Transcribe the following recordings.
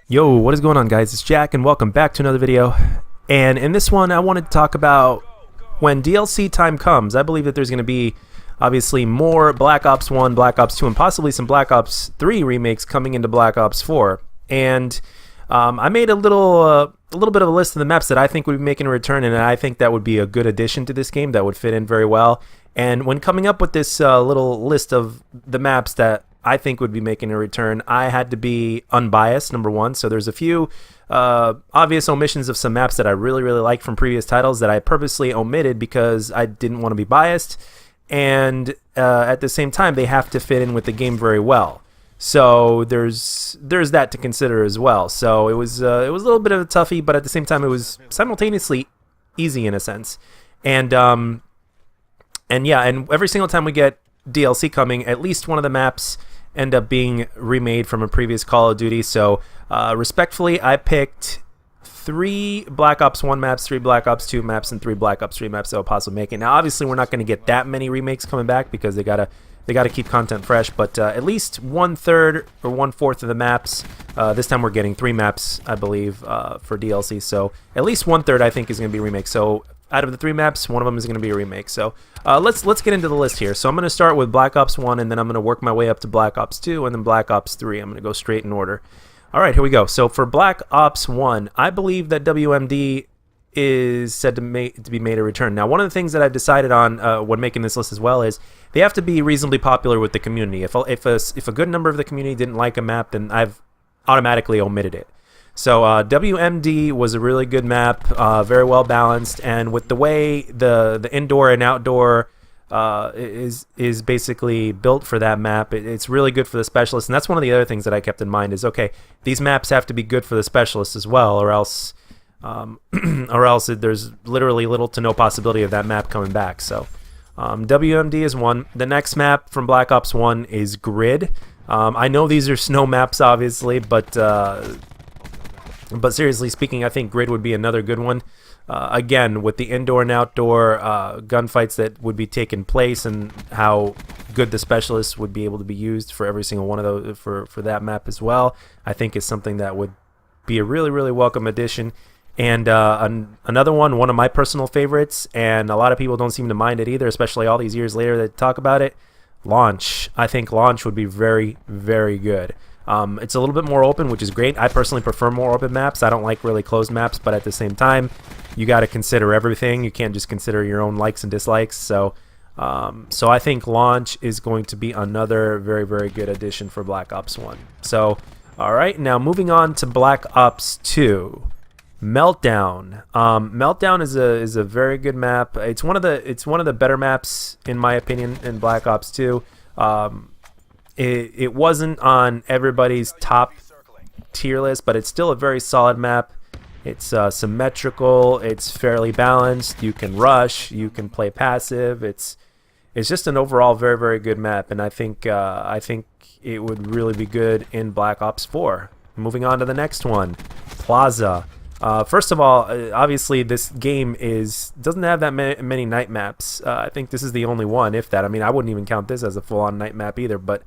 Yo, what is going on, guys? It's Jack and welcome back to another video. And in this one I wanted to talk about when DLC time comes. I believe that there's going to be obviously more Black Ops 1, Black Ops 2, and possibly some Black Ops 3 remakes coming into Black Ops 4. And I made a little bit of a list of the maps that I think would be making a return, and I think that would be a good addition to this game that would fit in very well. And when coming up with this little list of the maps that I think would be making a return, I had to be unbiased, number one. So there's a few obvious omissions of some maps that I really like from previous titles that I purposely omitted because I didn't want to be biased. And at the same time, they have to fit in with the game very well. So there's that to consider as well. So it was a little bit of a toughie, but at the same time, it was simultaneously easy in a sense. And yeah, and every single time we get DLC coming, at least one of the maps end up being remade from a previous Call of Duty. So respectfully, I picked 3 Black Ops 1 maps, 3 Black Ops 2 maps, and 3 Black Ops 3 maps that will possibly make it. Now, obviously, we're not going to get that many remakes coming back because they gotta keep content fresh. But at least 1/3 or 1/4 of the maps. This time we're getting 3 maps, I believe, for DLC. So at least 1/3 I think is going to be remakes. So out of the 3 maps, one of them is going to be a remake. So let's get into the list here. So I'm going to start with Black Ops 1, and then I'm going to work my way up to Black Ops 2, and then Black Ops 3. I'm going to go straight in order. All right, here we go. So for Black Ops 1, I believe that WMD is said to be made a return. Now, one of the things that I've decided on when making this list as well is they have to be reasonably popular with the community. If a good number of the community didn't like a map, then I've automatically omitted it. So WMD was a really good map, very well balanced, and with the way the indoor and outdoor is basically built for that map, it's really good for the specialists. And that's one of the other things that I kept in mind is, okay, these maps have to be good for the specialists as well, or else there's literally little to no possibility of that map coming back. So WMD is one. The next map from Black Ops 1 is Grid. I know these are snow maps, obviously, but seriously speaking, I think Grid would be another good one. Again, with the indoor and outdoor gunfights that would be taking place and how good the specialists would be able to be used for every single one of those for that map as well, I think is something that would be a really welcome addition. And another one of my personal favorites, and a lot of people don't seem to mind it either, especially all these years later that talk about it, Launch. I think Launch would be very good. It's a little bit more open, which is great. I personally prefer more open maps. I don't like really closed maps, but at the same time, you got to consider everything. You can't just consider your own likes and dislikes. So I think Launch is going to be another very good addition for Black Ops 1. So, all right, now moving on to Black Ops 2. Meltdown. Meltdown is a very good map. It's one of the better maps in my opinion in Black Ops 2. It wasn't on everybody's top tier list, but it's still a very solid map. It's symmetrical. It's fairly balanced. You can rush. You can play passive. It's just an overall very good map, and I think it would really be good in Black Ops 4. Moving on to the next one, Plaza. First of all, obviously this game doesn't have that many night maps. I think this is the only one, if that. I mean, I wouldn't even count this as a full-on night map either. But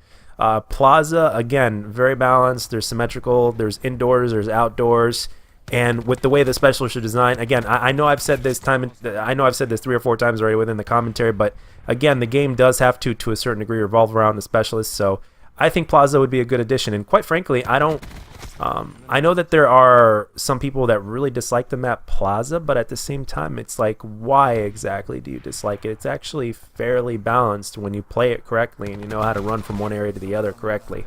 Plaza, again, very balanced. There's symmetrical. There's indoors. There's outdoors. And with the way the specialists are designed, again, I know I've said this 3 or 4 times already within the commentary. But again, the game does have to a certain degree revolve around the specialists. So I think Plaza would be a good addition. And quite frankly, I know that there are some people that really dislike the map Plaza, but at the same time, it's like, why exactly do you dislike it? It's actually fairly balanced when you play it correctly and you know how to run from one area to the other correctly.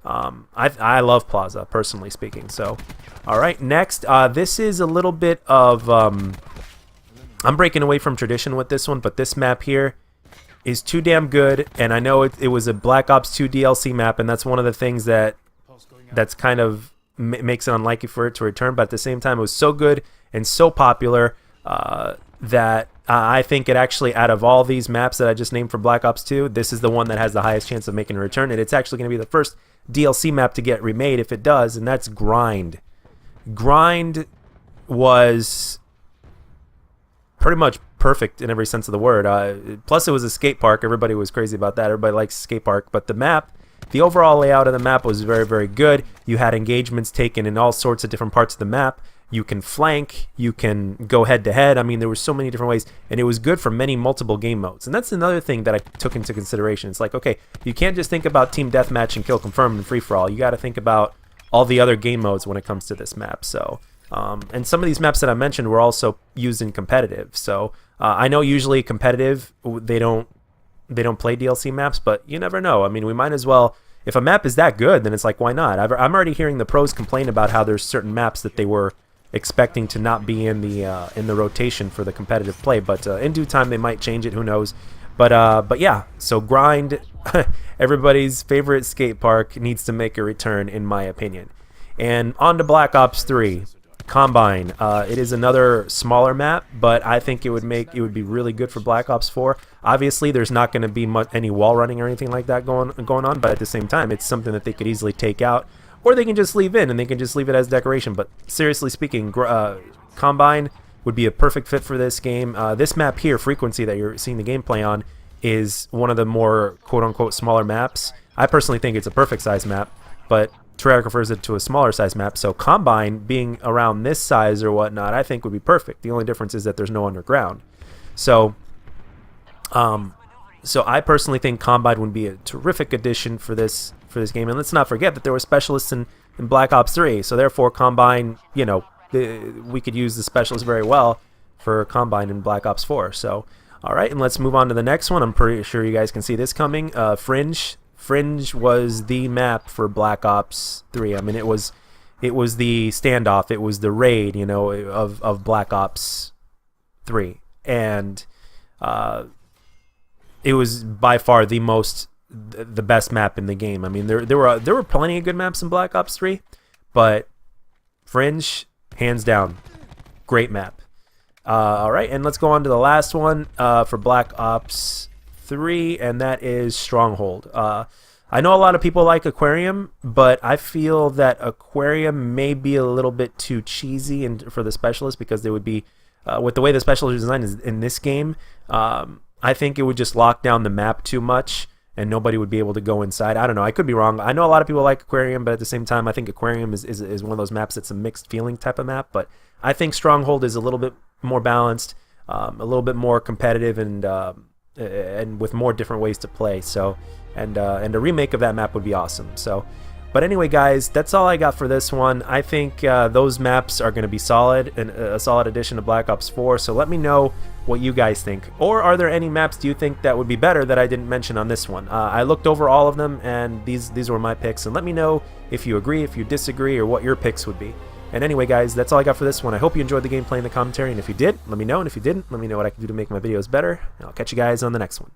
I love Plaza, personally speaking. So, all right, next, this is a little bit of I'm breaking away from tradition with this one, but this map here is too damn good, and I know it was a Black Ops 2 DLC map, and that's one of the things that's kind of makes it unlikely for it to return. But at the same time, it was so good and so popular that I think it actually, out of all these maps that I just named for Black Ops 2, this is the one that has the highest chance of making a return, and it's actually going to be the first DLC map to get remade if it does, and that's Grind. Grind was pretty much perfect in every sense of the word. Plus, it was a skate park. Everybody was crazy about that. Everybody likes skate park, but the map the overall layout of the map was very, very good. You had engagements taken in all sorts of different parts of the map. You can flank, you can go head to head. I mean, there were so many different ways, and it was good for many multiple game modes. And that's another thing that I took into consideration. It's like, okay, you can't just think about team deathmatch and kill confirm and free for all. You got to think about all the other game modes when it comes to this map. So, and some of these maps that I mentioned were also used in competitive. So I know usually competitive they don't play DLC maps, but you never know. I mean, we might as well. If a map is that good, then it's like, why not? I'm already hearing the pros complain about how there's certain maps that they were expecting to not be in the rotation for the competitive play, but in due time they might change it. Who knows? But yeah. So grind, everybody's favorite skate park, needs to make a return, in my opinion. And on to Black Ops 3 Combine. It is another smaller map, but I think it would be really good for Black Ops 4. Obviously, there's not going to be any wall running or anything like that going on, but at the same time, it's something that they could easily take out. Or they can just leave in, and they can just leave it as decoration. But seriously speaking, Combine would be a perfect fit for this game. This map here, Frequency, that you're seeing the gameplay on, is one of the more quote-unquote smaller maps. I personally think it's a perfect size map, but Treyarch refers it to a smaller size map. So Combine being around this size or whatnot, I think would be perfect. The only difference is that there's no underground. So I personally think Combine would be a terrific addition for this game. And let's not forget that there were specialists in Black Ops 3. So therefore, Combine, you know, we could use the specialists very well for Combine in Black Ops 4. So, all right, and let's move on to the next one. I'm pretty sure you guys can see this coming. Fringe. Fringe was the map for Black Ops 3. I mean, it was the standoff. It was the raid, you know, of Black Ops 3. And it was by far the best map in the game. I mean, there were plenty of good maps in Black Ops 3, but Fringe, hands down, great map. All right, and let's go on to the last one for Black Ops 3, and that is Stronghold. I know a lot of people like Aquarium, but I feel that Aquarium may be a little bit too cheesy for the specialists, because they would be, with the way the specialist design is in this game, I think it would just lock down the map too much, and nobody would be able to go inside. I don't know. I could be wrong. I know a lot of people like Aquarium, but at the same time, I think Aquarium is one of those maps that's a mixed feeling type of map. But I think Stronghold is a little bit more balanced, a little bit more competitive, and with more different ways to play. So, and a remake of that map would be awesome. So, but anyway, guys, that's all I got for this one. I think those maps are going to be solid, and a solid addition to Black Ops 4. So let me know what you guys think. Or are there any maps do you think that would be better that I didn't mention on this one? I looked over all of them, and these were my picks. And let me know if you agree, if you disagree, or what your picks would be. And anyway, guys, that's all I got for this one. I hope you enjoyed the gameplay and the commentary. And if you did, let me know. And if you didn't, let me know what I can do to make my videos better. And I'll catch you guys on the next one.